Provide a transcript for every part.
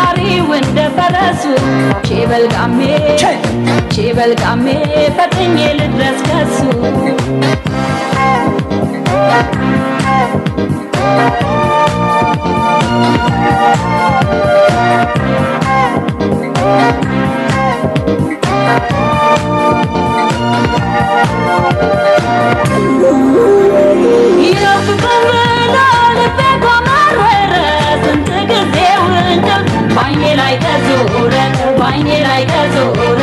ጋሪው እንደ ፈረሱ ቼበልቃሜ ፈጥኜ ልድረስ ከሱ ባይኔ ላይ ተዞረ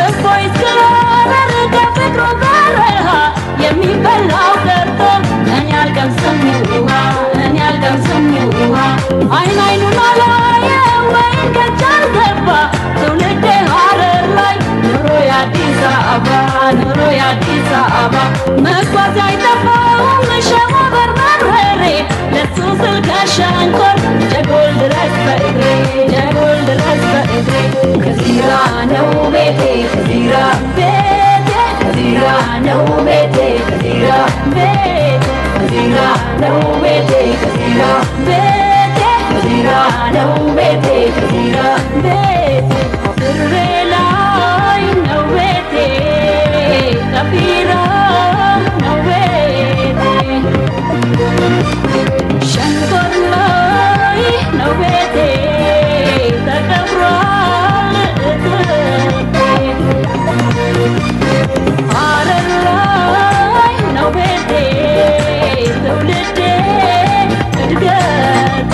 እፎይ ስላረረ ከፍቅሩ በረሃ የሚበላው ቀርቶ እኔ አልቀምስም ውሃ አይን አይኑን አላየ ወይን ከቻል ገባ ትውልዴ ሀረር ላይ ኑሮ የአዲስ አበባ መጓዝ አይጠፋውም ሸዋ በርበሬ ለሱ ስል ከሸንኮር ጀጎል ድረስ በእግሬ ከዚራ ነው ቤቴ ከዚራ ነው ቤቴ ከዚራ ነው ቤቴ ድሬ ላይ ነው ቤቴ ከቢራ ነው ቤቴ ሸንኮር ላይ ነው ቤቴ ተከብሯል ሀረር ላይ ነው ቤቴ ትውልዴ እድገቴ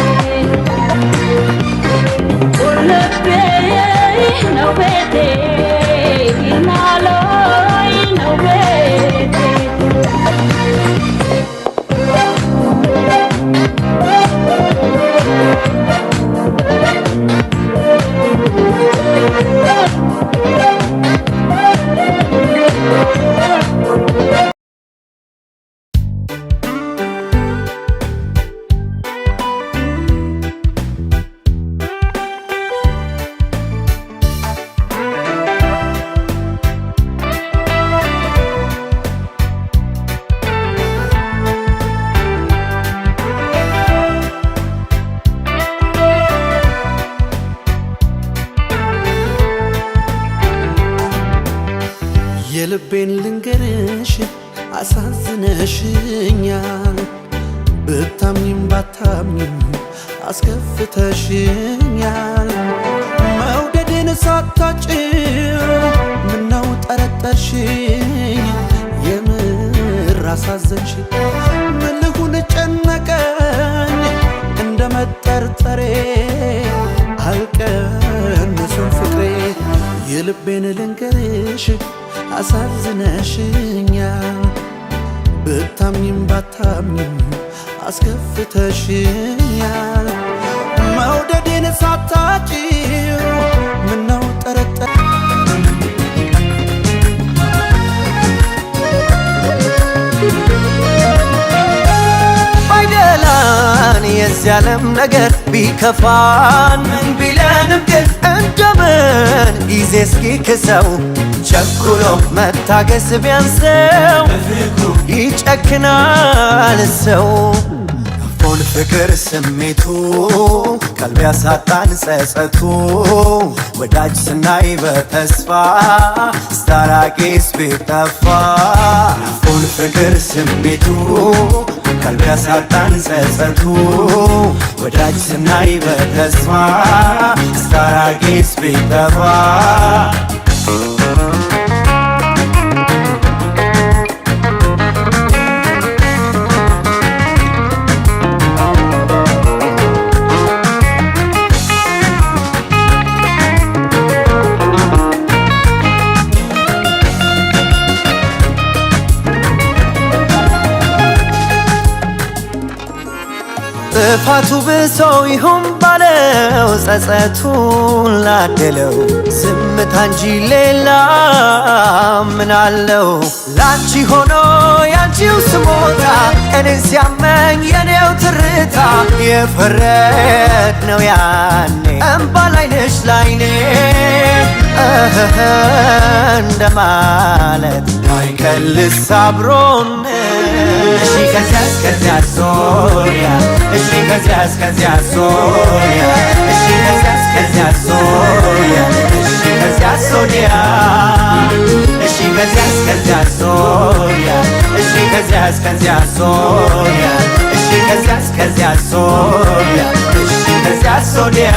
ቁልቤ ነው ቤቴ ይልማ ላይ ነው ቤቴ የልቤን ልንገርሽ አሳዝነሽኛል ብታምኝም ባታምኝም አስከፍተሽኛል መውደድን ሳታጭው ምነው ጠረጠርሽኝ የምር አሳዘንሽኝ ምን ልሁን ጨነቀኝ እንደ መጠርጠሬ አልቀንስም ፍቅሬ የልቤን ልንገርሽ አሳዝነሽኛል ብታምኝም ባታምኝም አስከፍተሽኛል መውደዴን ሳታጭው ምነው ጠረጠር ባይደላን የዚህ ዓለም ነገር ቢከፋን ምን ቢለንም ግን እንደምን ጊዜ እስኪክሰው ቸኩሎ መታገስ ቢያንሰው ይጨክናል ሰው ከፎን ፍቅር ስሜቱ ቀልብ ያሳጣን ጸጸቱ ወዳጅ ስናይ በተስፋ ስታራቂስ ቢጠፋ ከፎን ፍቅር ስሜቱ ቀልብ ያሳጣን ጸጸቱ ወዳጅ ስናይ በተስፋ ስታራቂስ ቢጠፋ ጥፋቱ ብሶ ይሁን ባለው ጸጸቱን ላደለው ዝምታ እንጂ ሌላ ምን አለው ላንቺ ሆኖ ያንቺው ስሞታ እኔን ሲያመኝ የኔው ትርታ የፈረድነው ያኔ እምባ ላይነሽ ላይኔ እንደማለት አይከልስ አብሮን እሺ ከዚያ ሶሪያ እሺ ከዚያ ሶሪያ እሺ ወዲያ እሺ ከዚያ ሶዲያ